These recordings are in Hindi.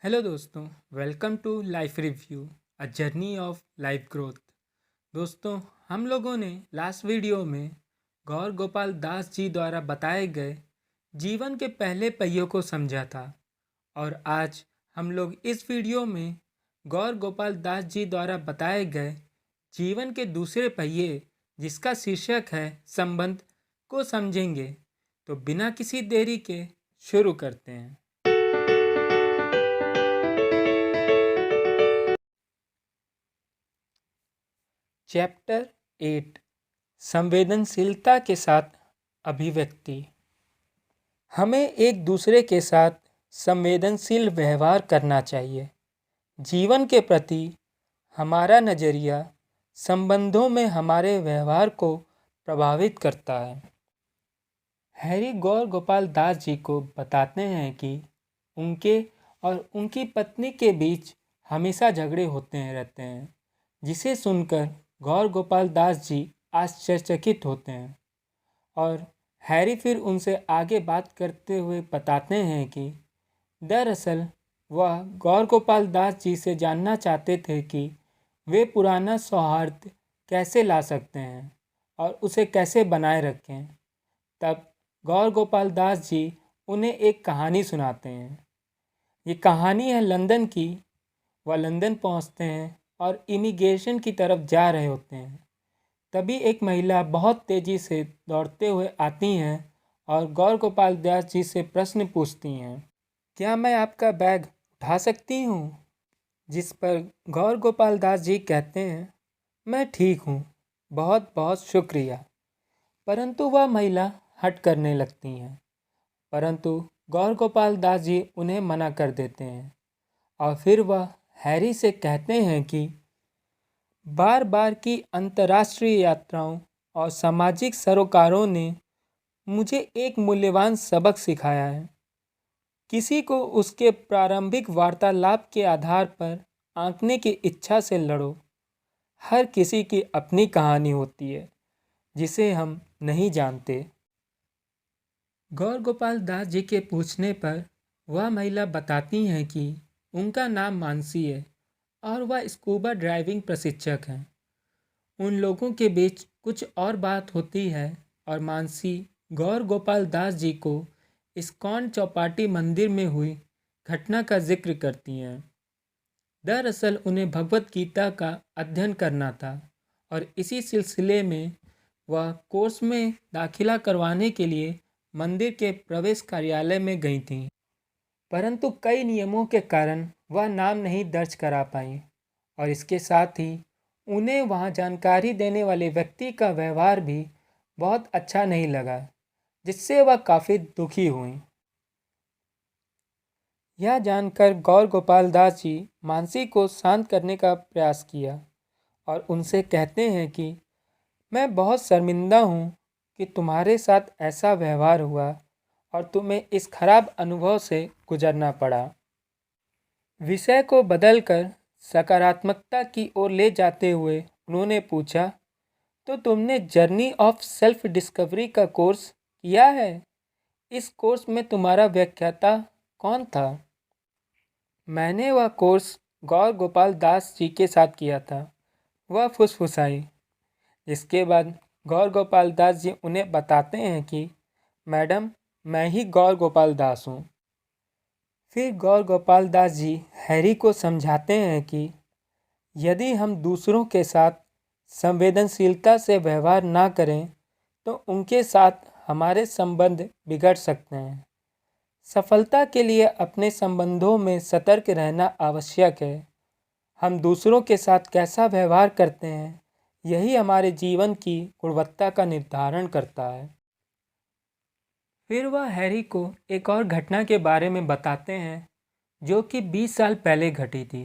हेलो दोस्तों, welcome to life review, a journey of life growth. दोस्तों, हम लोगों ने लास्ट वीडियो में गौर गोपाल दास जी द्वारा बताए गए जीवन के पहले पहियों को समझा था और आज हम लोग इस वीडियो में गौर गोपाल दास जी द्वारा बताए गए जीवन के दूसरे पहिए, जिसका शीर्षक है संबंध, को समझेंगे। तो बिना किसी देरी के शुरू करते हैं। चैप्टर 8, संवेदनशीलता के साथ अभिव्यक्ति। हमें एक दूसरे के साथ संवेदनशील व्यवहार करना चाहिए। जीवन के प्रति हमारा नज़रिया संबंधों में हमारे व्यवहार को प्रभावित करता है। हैरी गौर गोपाल दास जी को बताते हैं कि उनके और उनकी पत्नी के बीच हमेशा झगड़े होते रहते हैं, जिसे सुनकर गौर गोपाल दास जी आश्चर्यचकित होते हैं। और हैरी फिर उनसे आगे बात करते हुए बताते हैं कि दरअसल वह गौर गोपाल दास जी से जानना चाहते थे कि वे पुराना सौहार्द कैसे ला सकते हैं और उसे कैसे बनाए रखें। तब गौर गोपाल दास जी उन्हें एक कहानी सुनाते हैं। ये कहानी है लंदन की। वह लंदन पहुंचते हैं और इमिग्रेशन की तरफ जा रहे होते हैं। तभी एक महिला बहुत तेज़ी से दौड़ते हुए आती हैं और गौर गोपाल दास जी से प्रश्न पूछती हैं, क्या मैं आपका बैग उठा सकती हूँ? जिस पर गौर गोपाल दास जी कहते हैं, मैं ठीक हूँ, बहुत बहुत शुक्रिया। परंतु वह महिला हट करने लगती हैं, परंतु गौर गोपाल दास जी उन्हें मना कर देते हैं और फिर वह हैरी से कहते हैं कि बार बार की अंतर्राष्ट्रीय यात्राओं और सामाजिक सरोकारों ने मुझे एक मूल्यवान सबक सिखाया है। किसी को उसके प्रारंभिक वार्तालाप के आधार पर आंकने की इच्छा से लड़ो। हर किसी की अपनी कहानी होती है जिसे हम नहीं जानते। गौर गोपाल दास जी के पूछने पर वह महिला बताती हैं कि उनका नाम मानसी है और वह स्कूबा ड्राइविंग प्रशिक्षक हैं। उन लोगों के बीच कुछ और बात होती है और मानसी गौर गोपाल दास जी को इस्कॉन चौपाटी मंदिर में हुई घटना का जिक्र करती हैं। दरअसल उन्हें भगवत गीता का अध्ययन करना था और इसी सिलसिले में वह कोर्स में दाखिला करवाने के लिए मंदिर के प्रवेश कार्यालय में गई थीं, परंतु कई नियमों के कारण वह नाम नहीं दर्ज करा पाई और इसके साथ ही उन्हें वहां जानकारी देने वाले व्यक्ति का व्यवहार भी बहुत अच्छा नहीं लगा, जिससे वह काफ़ी दुखी हुई। यह जानकर गौर गोपाल दास जी मानसी को शांत करने का प्रयास किया और उनसे कहते हैं कि मैं बहुत शर्मिंदा हूँ कि तुम्हारे साथ ऐसा व्यवहार हुआ और तुम्हें इस खराब अनुभव से गुजरना पड़ा। विषय को बदलकर सकारात्मकता की ओर ले जाते हुए उन्होंने पूछा, तो तुमने जर्नी ऑफ सेल्फ डिस्कवरी का कोर्स किया है? इस कोर्स में तुम्हारा व्याख्याता कौन था? मैंने वह कोर्स गौर गोपाल दास जी के साथ किया था, वह फुसफुसाई। इसके बाद गौर गोपाल दास जी उन्हें बताते हैं कि मैडम, मैं ही गौर गोपाल दास हूँ। फिर गौर गोपाल दास जी हैरी को समझाते हैं कि यदि हम दूसरों के साथ संवेदनशीलता से व्यवहार ना करें तो उनके साथ हमारे संबंध बिगड़ सकते हैं। सफलता के लिए अपने संबंधों में सतर्क रहना आवश्यक है। हम दूसरों के साथ कैसा व्यवहार करते हैं, यही हमारे जीवन की गुणवत्ता का निर्धारण करता है। फिर वह हैरी को एक और घटना के बारे में बताते हैं जो कि 20 साल पहले घटी थी।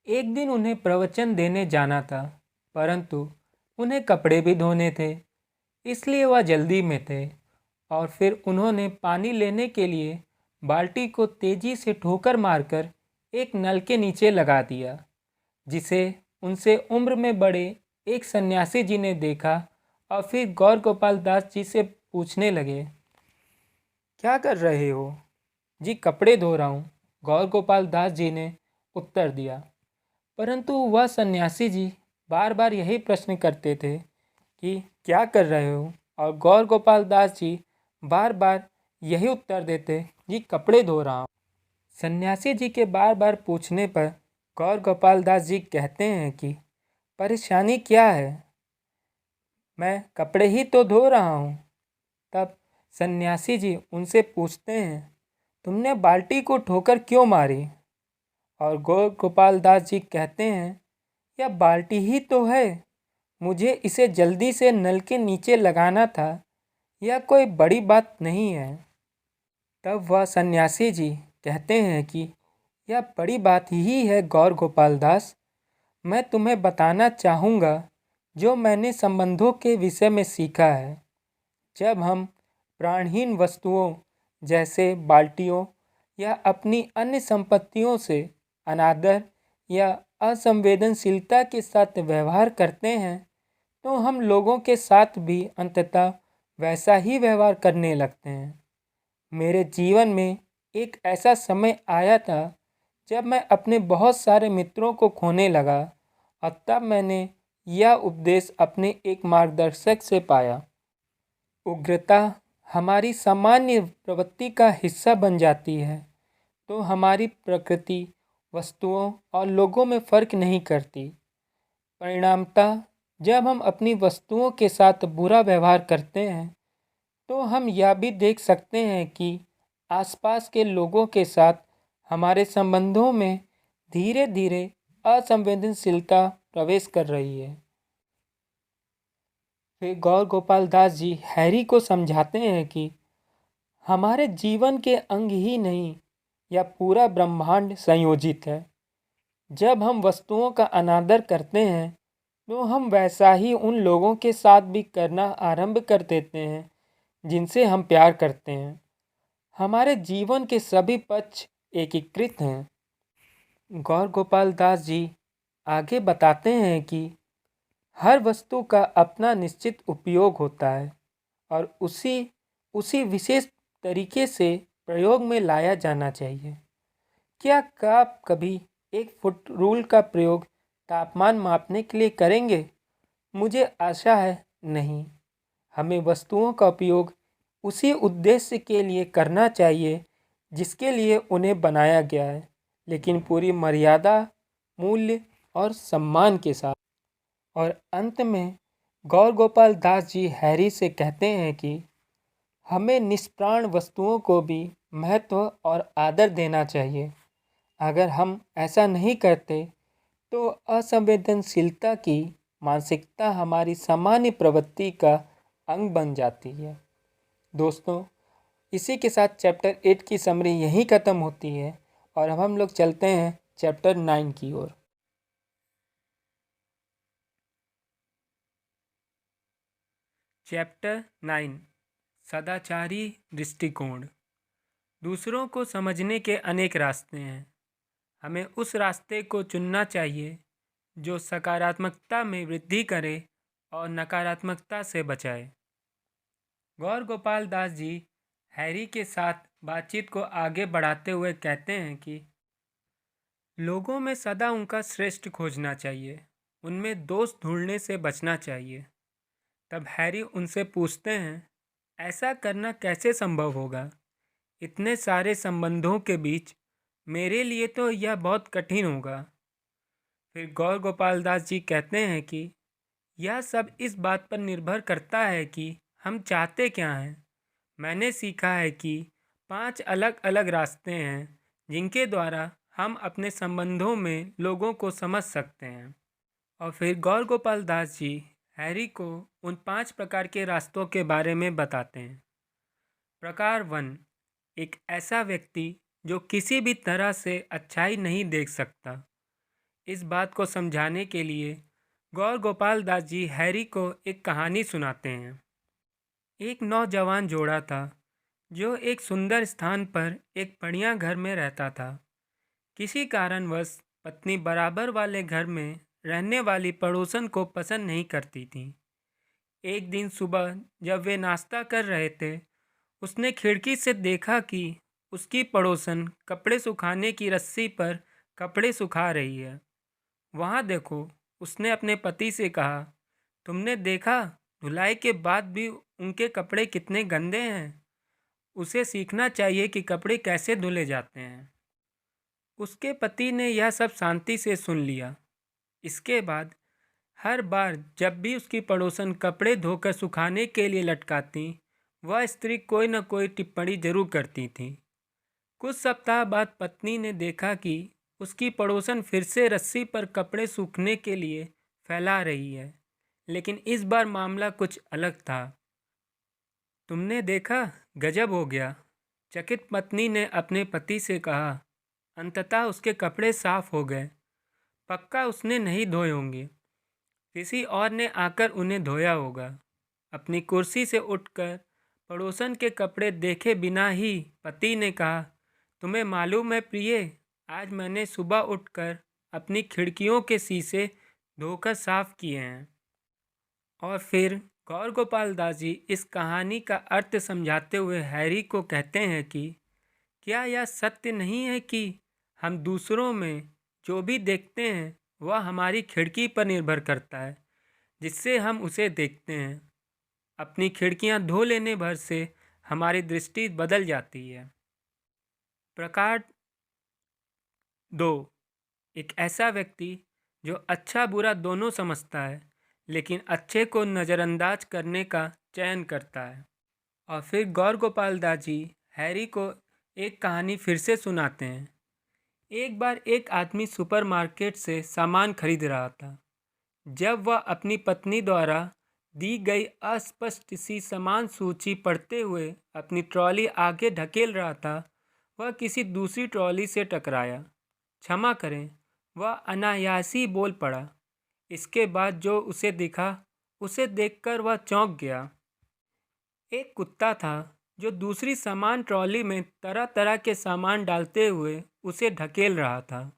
एक दिन उन्हें प्रवचन देने जाना था, परंतु उन्हें कपड़े भी धोने थे, इसलिए वह जल्दी में थे और फिर उन्होंने पानी लेने के लिए बाल्टी को तेजी से ठोकर मारकर एक नल के नीचे लगा दिया, जिसे उनसे उम्र में बड़े एक सन्यासी जी ने देखा और फिर गौर गोपाल दास जी से पूछने लगे, क्या कर रहे हो? जी, कपड़े धो रहा हूँ। गौर गोपाल दास जी ने उत्तर दिया। परंतु वह सन्यासी जी बार बार यही प्रश्न करते थे कि क्या कर रहे हो, और गौर गोपाल दास जी बार बार यही उत्तर देते कि कपड़े धो रहा हूँ। सन्यासी जी के बार बार पूछने पर गौर गोपाल दास जी कहते हैं कि परेशानी क्या है, मैं कपड़े ही तो धो रहा हूँ। तब सन्यासी जी उनसे पूछते हैं, तुमने बाल्टी को ठोकर क्यों मारी? और गौर गोपाल दास जी कहते हैं, यह बाल्टी ही तो है, मुझे इसे जल्दी से नल के नीचे लगाना था, यह कोई बड़ी बात नहीं है। तब वह सन्यासी जी कहते हैं कि यह बड़ी बात ही है गौर गोपाल दास, मैं तुम्हें बताना चाहूँगा जो मैंने संबंधों के विषय में सीखा है। जब हम प्राणहीन वस्तुओं जैसे बाल्टियों या अपनी अन्य संपत्तियों से अनादर या असंवेदनशीलता के साथ व्यवहार करते हैं तो हम लोगों के साथ भी अंततः वैसा ही व्यवहार करने लगते हैं। मेरे जीवन में एक ऐसा समय आया था जब मैं अपने बहुत सारे मित्रों को खोने लगा, और तब मैंने यह उपदेश अपने एक मार्गदर्शक से पाया। उग्रता हमारी सामान्य प्रवृत्ति का हिस्सा बन जाती है तो हमारी प्रकृति वस्तुओं और लोगों में फर्क नहीं करती। परिणामतः जब हम अपनी वस्तुओं के साथ बुरा व्यवहार करते हैं तो हम यह भी देख सकते हैं कि आसपास के लोगों के साथ हमारे संबंधों में धीरे धीरे असंवेदनशीलता प्रवेश कर रही है। फिर गौर गोपाल दास जी हैरी को समझाते हैं कि हमारे जीवन के अंग ही नहीं, यह पूरा ब्रह्मांड संयोजित है। जब हम वस्तुओं का अनादर करते हैं तो हम वैसा ही उन लोगों के साथ भी करना आरंभ कर देते हैं जिनसे हम प्यार करते हैं। हमारे जीवन के सभी पक्ष एकीकृत हैं। गौर गोपाल दास जी आगे बताते हैं कि हर वस्तु का अपना निश्चित उपयोग होता है और उसी विशेष तरीके से प्रयोग में लाया जाना चाहिए। क्या आप कभी एक फुट रूल का प्रयोग तापमान मापने के लिए करेंगे? मुझे आशा है नहीं। हमें वस्तुओं का उपयोग उसी उद्देश्य के लिए करना चाहिए जिसके लिए उन्हें बनाया गया है, लेकिन पूरी मर्यादा, मूल्य और सम्मान के साथ। और अंत में गौर गोपाल दास जी हैरी से कहते हैं कि हमें निष्प्राण वस्तुओं को भी महत्व और आदर देना चाहिए। अगर हम ऐसा नहीं करते तो असंवेदनशीलता की मानसिकता हमारी सामान्य प्रवृत्ति का अंग बन जाती है। दोस्तों, इसी के साथ चैप्टर 8 की समरी यहीं ख़त्म होती है और अब हम लोग चलते हैं चैप्टर 9 की ओर। चैप्टर 9 सदाचारी दृष्टिकोण। दूसरों को समझने के अनेक रास्ते हैं। हमें उस रास्ते को चुनना चाहिए जो सकारात्मकता में वृद्धि करे और नकारात्मकता से बचाए। गौर गोपाल दास जी हैरी के साथ बातचीत को आगे बढ़ाते हुए कहते हैं कि लोगों में सदा उनका श्रेष्ठ खोजना चाहिए, उनमें दोष ढूंढने से बचना चाहिए। तब हैरी उनसे पूछते हैं, ऐसा करना कैसे संभव होगा? इतने सारे संबंधों के बीच मेरे लिए तो यह बहुत कठिन होगा। फिर गौर गोपाल दास जी कहते हैं कि यह सब इस बात पर निर्भर करता है कि हम चाहते क्या हैं। मैंने सीखा है कि 5 अलग अलग रास्ते हैं जिनके द्वारा हम अपने संबंधों में लोगों को समझ सकते हैं। और फिर गौर गोपाल दास जी हैरी को उन 5 प्रकार के रास्तों के बारे में बताते हैं। प्रकार 1, एक ऐसा व्यक्ति जो किसी भी तरह से अच्छाई नहीं देख सकता। इस बात को समझाने के लिए गौर गोपाल दास जी हैरी को एक कहानी सुनाते हैं। एक नौजवान जोड़ा था जो एक सुंदर स्थान पर एक बढ़िया घर में रहता था। किसी कारणवश पत्नी बराबर वाले घर में रहने वाली पड़ोसन को पसंद नहीं करती थी। एक दिन सुबह जब वे नाश्ता कर रहे थे, उसने खिड़की से देखा कि उसकी पड़ोसन कपड़े सुखाने की रस्सी पर कपड़े सुखा रही है। वहाँ देखो, उसने अपने पति से कहा। तुमने देखा धुलाई के बाद भी उनके कपड़े कितने गंदे हैं। उसे सीखना चाहिए कि कपड़े कैसे धुले जाते हैं। उसके पति ने यह सब शांति से सुन लिया। इसके बाद हर बार जब भी उसकी पड़ोसन कपड़े धोकर सुखाने के लिए लटकाती, वह स्त्री कोई न कोई टिप्पणी जरूर करती थी। कुछ सप्ताह बाद पत्नी ने देखा कि उसकी पड़ोसन फिर से रस्सी पर कपड़े सूखने के लिए फैला रही है, लेकिन इस बार मामला कुछ अलग था। तुमने देखा, गजब हो गया, चकित पत्नी ने अपने पति से कहा। अंततः उसके कपड़े साफ हो गए। पक्का उसने नहीं धोए होंगे, किसी और ने आकर उन्हें धोया होगा। अपनी कुर्सी से उठकर पड़ोसन के कपड़े देखे बिना ही पति ने कहा, तुम्हें मालूम है प्रिय, आज मैंने सुबह उठकर अपनी खिड़कियों के शीशे धोकर साफ किए हैं। और फिर गौर गोपाल दास जी इस कहानी का अर्थ समझाते हुए हैरी को कहते हैं कि क्या यह सत्य नहीं है कि हम दूसरों में जो भी देखते हैं वह हमारी खिड़की पर निर्भर करता है जिससे हम उसे देखते हैं। अपनी खिड़कियां धो लेने भर से हमारी दृष्टि बदल जाती है। प्रकार 2, एक ऐसा व्यक्ति जो अच्छा बुरा दोनों समझता है लेकिन अच्छे को नज़रअंदाज करने का चयन करता है। और फिर गौर गोपाल दास जी हैरी को एक कहानी फिर से सुनाते हैं। एक बार एक आदमी सुपरमार्केट से सामान खरीद रहा था। जब वह अपनी पत्नी द्वारा दी गई अस्पष्ट सी सामान सूची पढ़ते हुए अपनी ट्रॉली आगे ढकेल रहा था, वह किसी दूसरी ट्रॉली से टकराया। क्षमा करें, वह अनायासी बोल पड़ा। इसके बाद जो उसे दिखा उसे देखकर वह चौंक गया। एक कुत्ता था जो दूसरी सामान ट्रॉली में तरह तरह के सामान डालते हुए उसे ढकेल रहा था।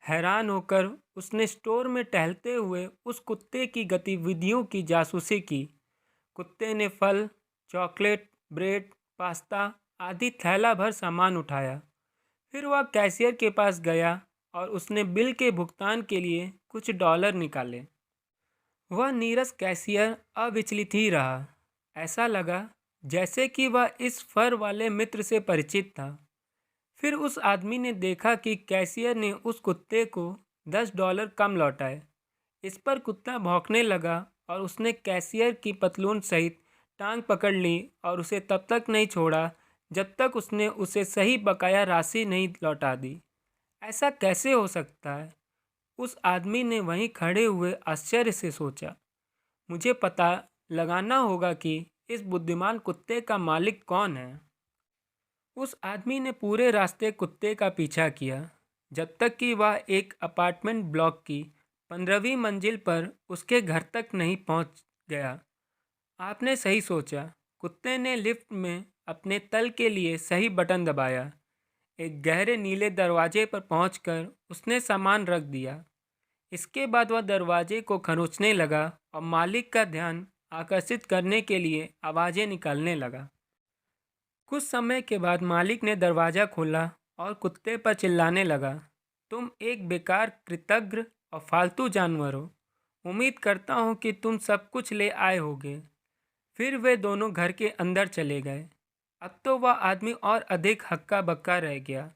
हैरान होकर उसने स्टोर में टहलते हुए उस कुत्ते की गतिविधियों की जासूसी की। कुत्ते ने फल, चॉकलेट, ब्रेड, पास्ता आदि थैला भर सामान उठाया। फिर वह कैशियर के पास गया और उसने बिल के भुगतान के लिए कुछ डॉलर निकाले। वह नीरस कैशियर अविचलित ही रहा। ऐसा लगा जैसे कि वह इस फर वाले मित्र से परिचित था। फिर उस आदमी ने देखा कि कैशियर ने उस कुत्ते को $10 कम लौटाए। इस पर कुत्ता भौंकने लगा और उसने कैशियर की पतलून सहित टांग पकड़ ली और उसे तब तक नहीं छोड़ा जब तक उसने उसे सही बकाया राशि नहीं लौटा दी। ऐसा कैसे हो सकता है? उस आदमी ने वहीं खड़े हुए आश्चर्य से सोचा। मुझे पता लगाना होगा कि इस बुद्धिमान कुत्ते का मालिक कौन है। उस आदमी ने पूरे रास्ते कुत्ते का पीछा किया जब तक कि वह एक अपार्टमेंट ब्लॉक की 15वीं मंजिल पर उसके घर तक नहीं पहुंच गया। आपने सही सोचा। कुत्ते ने लिफ्ट में अपने तल के लिए सही बटन दबाया। एक गहरे नीले दरवाजे पर पहुंचकर उसने सामान रख दिया। इसके बाद वह दरवाजे को खरोंचने लगा और मालिक का ध्यान आकर्षित करने के लिए आवाज़ें निकालने लगा। कुछ समय के बाद मालिक ने दरवाज़ा खोला और कुत्ते पर चिल्लाने लगा, तुम एक बेकार, कृतघ्न और फालतू जानवर हो। उम्मीद करता हूँ कि तुम सब कुछ ले आए होगे। फिर वे दोनों घर के अंदर चले गए। अब तो वह आदमी और अधिक हक्का बक्का रह गया।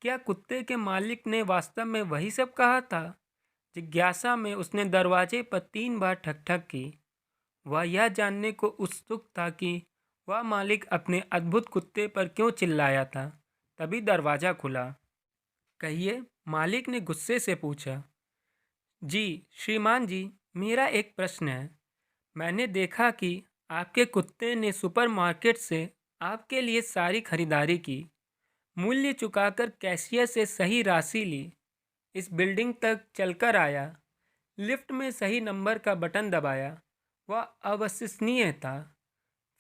क्या कुत्ते के मालिक ने वास्तव में वही सब कहा था? जिज्ञासा में उसने दरवाजे पर 3 बार ठक ठक की। वह यह जानने को उत्सुक था कि वह मालिक अपने अद्भुत कुत्ते पर क्यों चिल्लाया था। तभी दरवाज़ा खुला। कहिए, मालिक ने गुस्से से पूछा। जी श्रीमान जी, मेरा एक प्रश्न है। मैंने देखा कि आपके कुत्ते ने सुपरमार्केट से आपके लिए सारी खरीदारी की, मूल्य चुकाकर कैशियर से सही राशि ली, इस बिल्डिंग तक चलकर आया, लिफ्ट में सही नंबर का बटन दबाया। वह अविश्वसनीय था।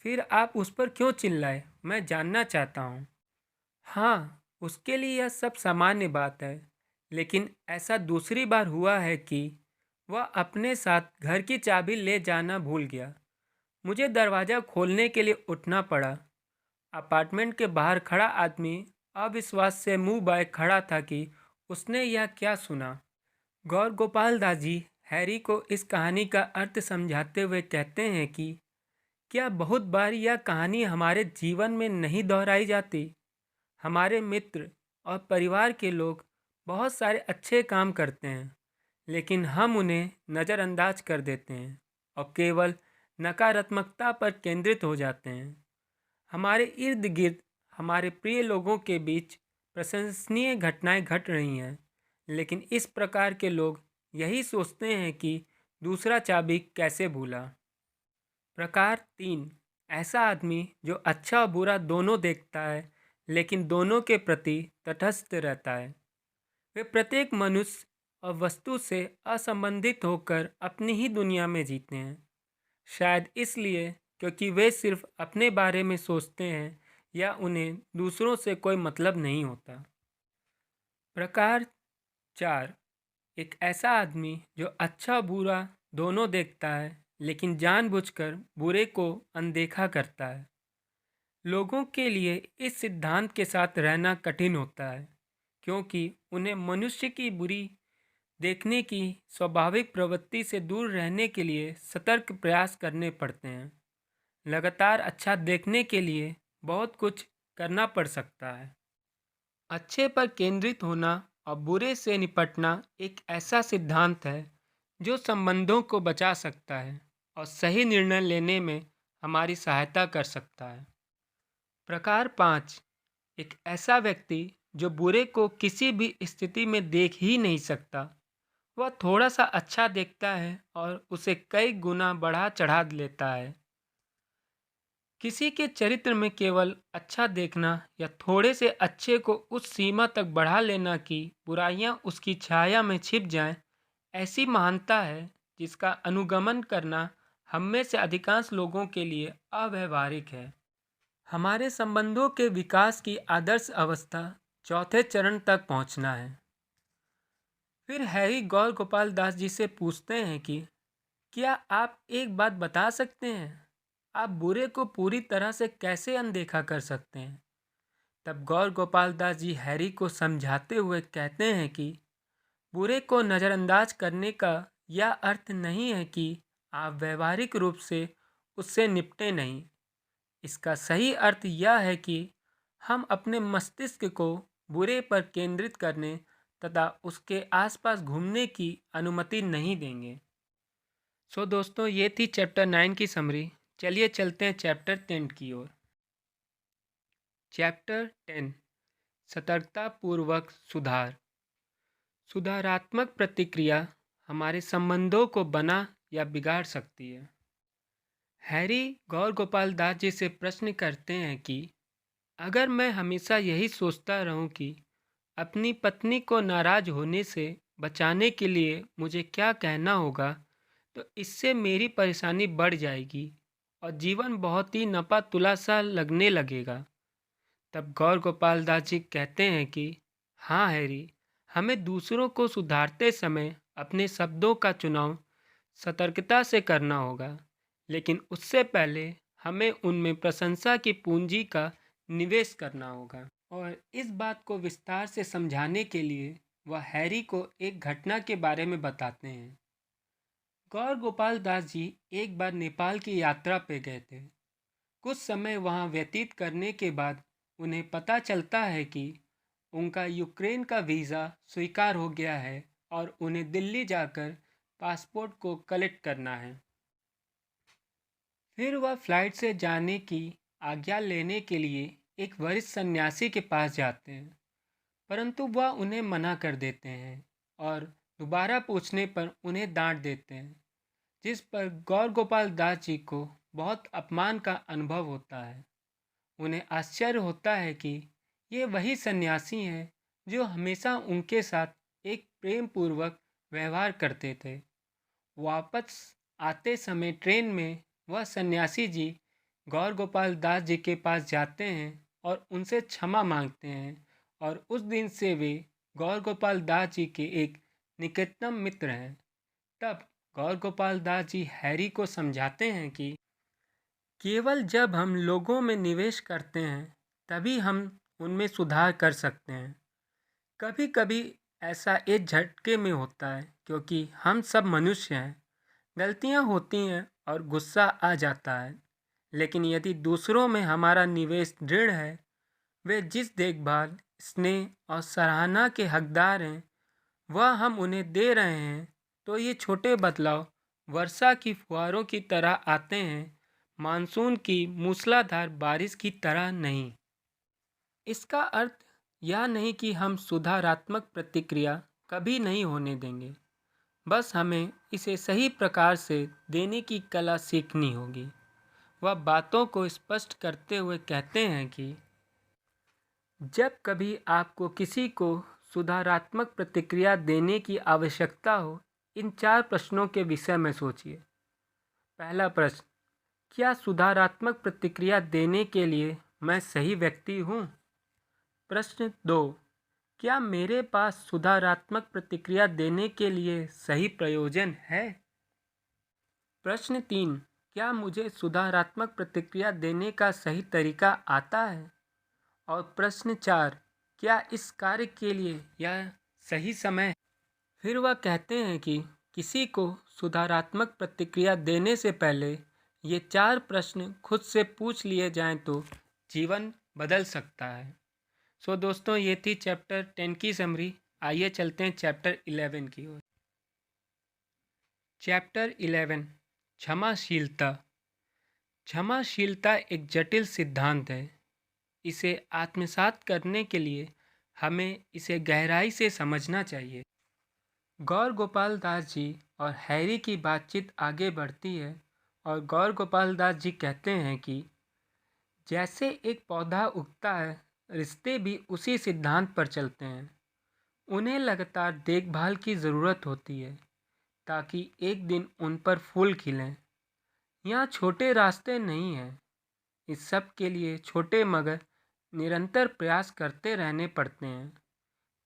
फिर आप उस पर क्यों चिल्लाए, मैं जानना चाहता हूँ। हाँ, उसके लिए यह सब सामान्य बात है, लेकिन ऐसा दूसरी बार हुआ है कि वह अपने साथ घर की चाबी ले जाना भूल गया। मुझे दरवाज़ा खोलने के लिए उठना पड़ा अपार्टमेंट के बाहर खड़ा आदमी अविश्वास से मुंह बाए खड़ा था कि उसने यह क्या सुना। गौर गोपाल दास जी हैरी को इस कहानी का अर्थ समझाते हुए कहते हैं कि क्या बहुत बार यह कहानी हमारे जीवन में नहीं दोहराई जाती। हमारे मित्र और परिवार के लोग बहुत सारे अच्छे काम करते हैं, लेकिन हम उन्हें नज़रअंदाज कर देते हैं और केवल नकारात्मकता पर केंद्रित हो जाते हैं। हमारे इर्द गिर्द हमारे प्रिय लोगों के बीच प्रशंसनीय घटनाएं घट रही हैं, लेकिन इस प्रकार के लोग यही सोचते हैं कि दूसरा चाबी कैसे भूला। प्रकार 3, ऐसा आदमी जो अच्छा और बुरा दोनों देखता है, लेकिन दोनों के प्रति तटस्थ रहता है। वे प्रत्येक मनुष्य और वस्तु से असंबंधित होकर अपनी ही दुनिया में जीते हैं, शायद इसलिए क्योंकि वे सिर्फ अपने बारे में सोचते हैं या उन्हें दूसरों से कोई मतलब नहीं होता। प्रकार 4, एक ऐसा आदमी जो अच्छा और बुरा दोनों देखता है, लेकिन जानबूझकर बुरे को अनदेखा करता है। लोगों के लिए इस सिद्धांत के साथ रहना कठिन होता है, क्योंकि उन्हें मनुष्य की बुरी देखने की स्वाभाविक प्रवृत्ति से दूर रहने के लिए सतर्क प्रयास करने पड़ते हैं। लगातार अच्छा देखने के लिए बहुत कुछ करना पड़ सकता है। अच्छे पर केंद्रित होना और बुरे से निपटना एक ऐसा सिद्धांत है जो संबंधों को बचा सकता है और सही निर्णय लेने में हमारी सहायता कर सकता है। प्रकार 5, एक ऐसा व्यक्ति जो बुरे को किसी भी स्थिति में देख ही नहीं सकता। वह थोड़ा सा अच्छा देखता है और उसे कई गुना बढ़ा चढ़ा लेता है। किसी के चरित्र में केवल अच्छा देखना या थोड़े से अच्छे को उस सीमा तक बढ़ा लेना कि बुराइयां उसकी छाया में छिप जाएं, ऐसी महानता है जिसका अनुगमन करना हम में से अधिकांश लोगों के लिए अव्यावहारिक है। हमारे संबंधों के विकास की आदर्श अवस्था चौथे चरण तक पहुंचना है। फिर हैरी गौर गोपाल दास जी से पूछते हैं कि क्या आप एक बात बता सकते हैं, आप बुरे को पूरी तरह से कैसे अनदेखा कर सकते हैं। तब गौर गोपाल दास जी हैरी को समझाते हुए कहते हैं कि बुरे को नज़रअंदाज करने का यह अर्थ नहीं है कि आप व्यवहारिक रूप से उससे निपटे नहीं। इसका सही अर्थ यह है कि हम अपने मस्तिष्क को बुरे पर केंद्रित करने तथा उसके आसपास घूमने की अनुमति नहीं देंगे। दोस्तों, ये थी चैप्टर 9 की समरी। चलिए चलते हैं चैप्टर 10 की ओर। चैप्टर 10, सतर्कतापूर्वक सुधार। सुधारात्मक प्रतिक्रिया हमारे संबंधों को बना या बिगाड़ सकती है। हैरी गौर गोपाल दास जी से प्रश्न करते हैं कि अगर मैं हमेशा यही सोचता रहूं कि अपनी पत्नी को नाराज होने से बचाने के लिए मुझे क्या कहना होगा, तो इससे मेरी परेशानी बढ़ जाएगी और जीवन बहुत ही नपा तुला सा लगने लगेगा। तब गौर गोपाल दास जी कहते हैं कि हाँ हैरी, हमें दूसरों को सुधारते समय अपने शब्दों का चुनाव सतर्कता से करना होगा, लेकिन उससे पहले हमें उनमें प्रशंसा की पूंजी का निवेश करना होगा। और इस बात को विस्तार से समझाने के लिए वह हैरी को एक घटना के बारे में बताते हैं। गौर गोपाल दास जी एक बार नेपाल की यात्रा पे गए थे। कुछ समय वहाँ व्यतीत करने के बाद उन्हें पता चलता है कि उनका यूक्रेन का वीज़ा स्वीकार हो गया है और उन्हें दिल्ली जाकर पासपोर्ट को कलेक्ट करना है। फिर वह फ्लाइट से जाने की आज्ञा लेने के लिए एक वरिष्ठ सन्यासी के पास जाते हैं, परंतु वह उन्हें मना कर देते हैं और दोबारा पूछने पर उन्हें डांट देते हैं, जिस पर गौर गोपाल दास जी को बहुत अपमान का अनुभव होता है। उन्हें आश्चर्य होता है कि ये वही सन्यासी हैं जो हमेशा उनके साथ एक प्रेम पूर्वक व्यवहार करते थे। वापस आते समय ट्रेन में वह सन्यासी जी गौर गोपाल दास जी के पास जाते हैं और उनसे क्षमा मांगते हैं, और उस दिन से वे गौर गोपाल दास जी के एक निकटतम मित्र हैं। तब गौर गोपाल दास जी हैरी को समझाते हैं कि केवल जब हम लोगों में निवेश करते हैं तभी हम उनमें सुधार कर सकते हैं। कभी कभी ऐसा एक झटके में होता है क्योंकि हम सब मनुष्य हैं, गलतियां होती हैं और गुस्सा आ जाता है। लेकिन यदि दूसरों में हमारा निवेश दृढ़ है, वे जिस देखभाल, स्नेह और सराहना के हकदार हैं वह हम उन्हें दे रहे हैं, तो ये छोटे बदलाव वर्षा की फुहारों की तरह आते हैं, मानसून की मूसलाधार बारिश की तरह नहीं। इसका अर्थ यह नहीं कि हम सुधारात्मक प्रतिक्रिया कभी नहीं होने देंगे, बस हमें इसे सही प्रकार से देने की कला सीखनी होगी। वह बातों को स्पष्ट करते हुए कहते हैं कि जब कभी आपको किसी को सुधारात्मक प्रतिक्रिया देने की आवश्यकता हो, इन 4 प्रश्नों के विषय में सोचिए। पहला प्रश्न, क्या सुधारात्मक प्रतिक्रिया देने के लिए मैं सही व्यक्ति हूँ? प्रश्न 2, क्या मेरे पास सुधारात्मक प्रतिक्रिया देने के लिए सही प्रयोजन है? प्रश्न 3, क्या मुझे सुधारात्मक प्रतिक्रिया देने का सही तरीका आता है? और प्रश्न 4, क्या इस कार्य के लिए यह सही समय है? फिर वह कहते हैं कि किसी को सुधारात्मक प्रतिक्रिया देने से पहले ये 4 प्रश्न खुद से पूछ लिए जाएं तो जीवन बदल सकता है। सो दोस्तों, ये थी चैप्टर 10 की समरी। आइए चलते हैं चैप्टर 11 की ओर। चैप्टर 11, क्षमाशीलता। क्षमाशीलता एक जटिल सिद्धांत है। इसे आत्मसात करने के लिए हमें इसे गहराई से समझना चाहिए। गौर गोपाल दास जी और हैरी की बातचीत आगे बढ़ती है और गौर गोपाल दास जी कहते हैं कि जैसे एक पौधा उगता है, रिश्ते भी उसी सिद्धांत पर चलते हैं। उन्हें लगातार देखभाल की ज़रूरत होती है ताकि एक दिन उन पर फूल खिलें। यहाँ छोटे रास्ते नहीं हैं। इस सब के लिए छोटे मगर निरंतर प्रयास करते रहने पड़ते हैं।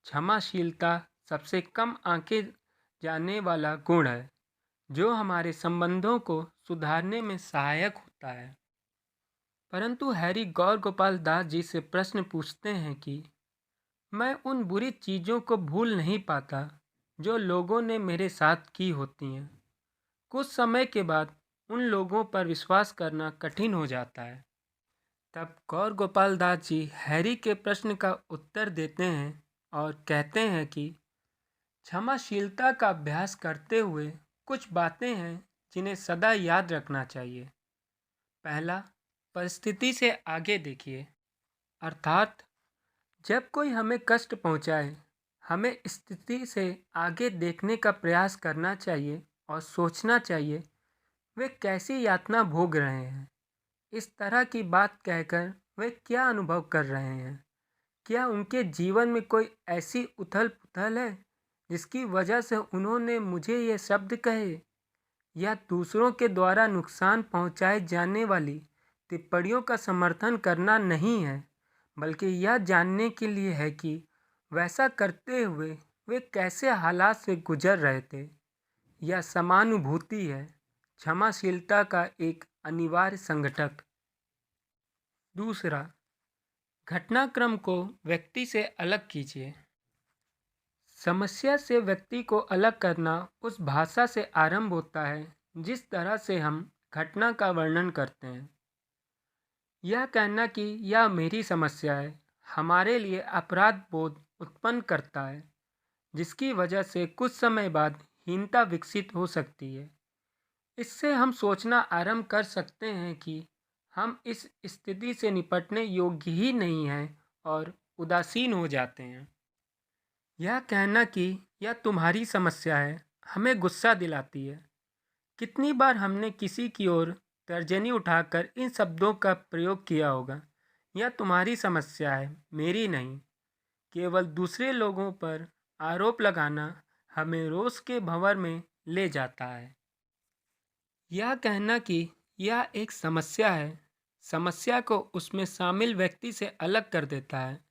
क्षमाशीलता सबसे कम आंके जाने वाला गुण है जो हमारे संबंधों को सुधारने में सहायक होता है। परंतु हैरी गौर गोपाल दास जी से प्रश्न पूछते हैं कि मैं उन बुरी चीज़ों को भूल नहीं पाता जो लोगों ने मेरे साथ की होती हैं। कुछ समय के बाद उन लोगों पर विश्वास करना कठिन हो जाता है। तब गौर गोपाल दास जी हैरी के प्रश्न का उत्तर देते हैं और कहते हैं कि क्षमाशीलता का अभ्यास करते हुए कुछ बातें हैं जिन्हें सदा याद रखना चाहिए। पहला, परिस्थिति से आगे देखिए। अर्थात जब कोई हमें कष्ट पहुंचाए, हमें स्थिति से आगे देखने का प्रयास करना चाहिए और सोचना चाहिए वे कैसी यातना भोग रहे हैं। इस तरह की बात कहकर वे क्या अनुभव कर रहे हैं? क्या उनके जीवन में कोई ऐसी उथल पुथल है जिसकी वजह से उन्होंने मुझे ये शब्द कहे? या दूसरों के द्वारा नुकसान पहुंचाए जाने वाली टिप्पणियों का समर्थन करना नहीं है, बल्कि यह जानने के लिए है कि वैसा करते हुए वे कैसे हालात से गुजर रहे थे। यह समानुभूति है, क्षमाशीलता का एक अनिवार्य संघटक। दूसरा, घटनाक्रम को व्यक्ति से अलग कीजिए। समस्या से व्यक्ति को अलग करना उस भाषा से आरंभ होता है जिस तरह से हम घटना का वर्णन करते हैं। यह कहना कि यह मेरी समस्या है हमारे लिए अपराध बोध उत्पन्न करता है, जिसकी वजह से कुछ समय बाद हीनता विकसित हो सकती है। इससे हम सोचना आरंभ कर सकते हैं कि हम इस स्थिति से निपटने योग्य ही नहीं हैं और उदासीन हो जाते हैं। यह कहना कि यह तुम्हारी समस्या है हमें गुस्सा दिलाती है। कितनी बार हमने किसी की ओर तर्जनी उठाकर इन शब्दों का प्रयोग किया होगा, यह तुम्हारी समस्या है मेरी नहीं। केवल दूसरे लोगों पर आरोप लगाना हमें रोष के भंवर में ले जाता है। यह कहना कि यह एक समस्या है, समस्या को उसमें शामिल व्यक्ति से अलग कर देता है।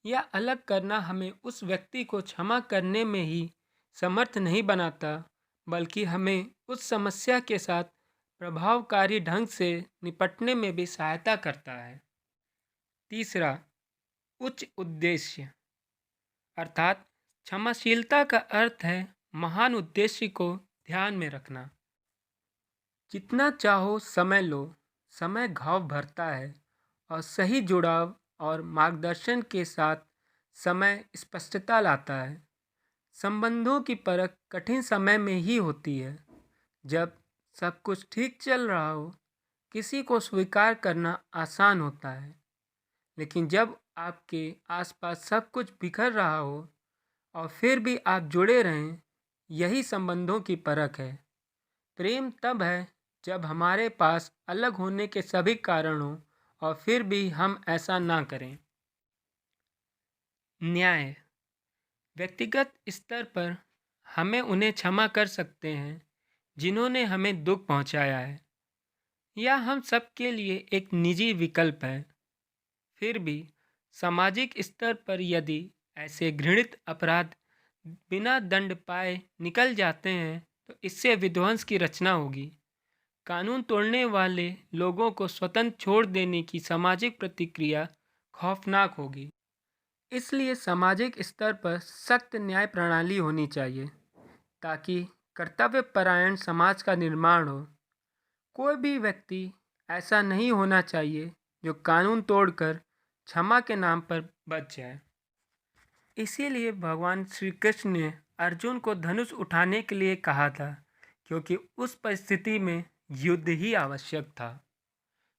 यह अलग करना हमें उस व्यक्ति को क्षमा करने में ही समर्थ नहीं बनाता, बल्कि हमें उस समस्या के साथ प्रभावकारी ढंग से निपटने में भी सहायता करता है। तीसरा, उच्च उद्देश्य, अर्थात क्षमाशीलता का अर्थ है महान उद्देश्य को ध्यान में रखना। जितना चाहो समय लो, समय घाव भरता है और सही जुड़ाव और मार्गदर्शन के साथ समय स्पष्टता लाता है। संबंधों की परख कठिन समय में ही होती है। जब सब कुछ ठीक चल रहा हो, किसी को स्वीकार करना आसान होता है, लेकिन जब आपके आसपास सब कुछ बिखर रहा हो और फिर भी आप जुड़े रहें, यही संबंधों की परख है। प्रेम तब है जब हमारे पास अलग होने के सभी कारण हों और फिर भी हम ऐसा ना करें। न्याय, व्यक्तिगत स्तर पर हमें उन्हें क्षमा कर सकते हैं जिन्होंने हमें दुख पहुंचाया है, या हम सबके लिए एक निजी विकल्प है। फिर भी सामाजिक स्तर पर यदि ऐसे घृणित अपराध बिना दंड पाए निकल जाते हैं तो इससे विध्वंस की रचना होगी। कानून तोड़ने वाले लोगों को स्वतंत्र छोड़ देने की सामाजिक प्रतिक्रिया खौफनाक होगी। इसलिए सामाजिक स्तर पर सख्त न्याय प्रणाली होनी चाहिए ताकि कर्तव्यपरायण समाज का निर्माण हो। कोई भी व्यक्ति ऐसा नहीं होना चाहिए जो कानून तोड़कर क्षमा के नाम पर बच जाए। इसीलिए भगवान श्री कृष्ण ने अर्जुन को धनुष उठाने के लिए कहा था, क्योंकि उस परिस्थिति में युद्ध ही आवश्यक था।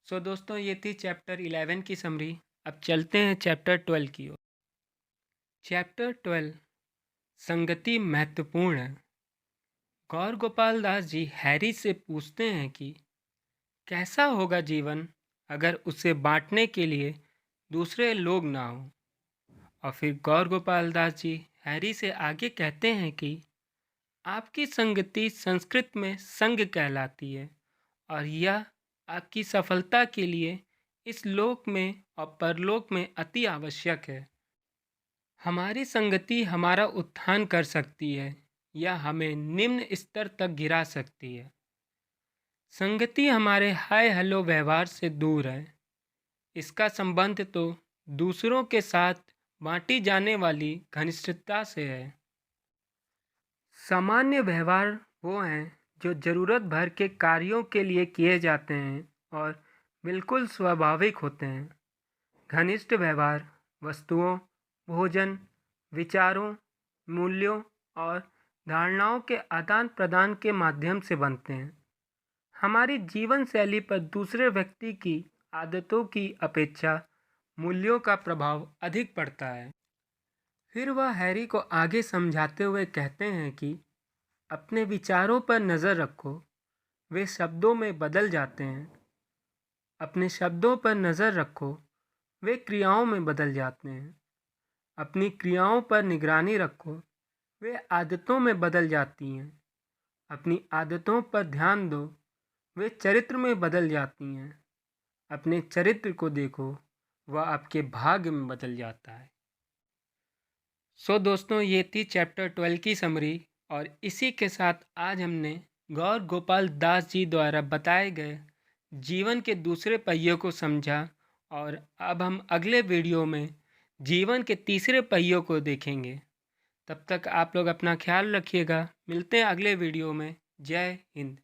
सो दोस्तों, ये थी चैप्टर 11 की समरी। अब चलते हैं चैप्टर 12 की ओर। चैप्टर 12, संगति महत्वपूर्ण है। गौर गोपाल दास जी हैरी से पूछते हैं कि कैसा होगा जीवन अगर उसे बांटने के लिए दूसरे लोग ना हो। और फिर गौर गोपाल दास जी हैरी से आगे कहते हैं कि आपकी संगति संस्कृत में संग कहलाती है और यह आपकी सफलता के लिए इस लोक में और परलोक में अति आवश्यक है। हमारी संगति हमारा उत्थान कर सकती है या हमें निम्न स्तर तक गिरा सकती है। संगति हमारे हाय हेलो व्यवहार से दूर है। इसका संबंध तो दूसरों के साथ बांटी जाने वाली घनिष्ठता से है। सामान्य व्यवहार वो हैं जो ज़रूरत भर के कार्यों के लिए किए जाते हैं और बिल्कुल स्वाभाविक होते हैं। घनिष्ठ व्यवहार वस्तुओं, भोजन, विचारों, मूल्यों और धारणाओं के आदान प्रदान के माध्यम से बनते हैं। हमारी जीवन शैली पर दूसरे व्यक्ति की आदतों की अपेक्षा मूल्यों का प्रभाव अधिक पड़ता है। फिर वह हैरी को आगे समझाते हुए कहते हैं कि अपने विचारों पर नज़र रखो, वे शब्दों में बदल जाते हैं। अपने शब्दों पर नज़र रखो, वे क्रियाओं में बदल जाते हैं। अपनी क्रियाओं पर निगरानी रखो, वे आदतों में बदल जाती हैं। अपनी आदतों पर ध्यान दो, वे चरित्र में बदल जाती हैं। अपने चरित्र को देखो, वह आपके भाग्य में बदल जाता है। सो दोस्तों, ये थी चैप्टर 12 की समरी और इसी के साथ आज हमने गौर गोपाल दास जी द्वारा बताए गए जीवन के दूसरे पहियों को समझा और अब हम अगले वीडियो में जीवन के तीसरे पहियों को देखेंगे। तब तक आप लोग अपना ख्याल रखिएगा। मिलते हैं अगले वीडियो में। जय हिंद।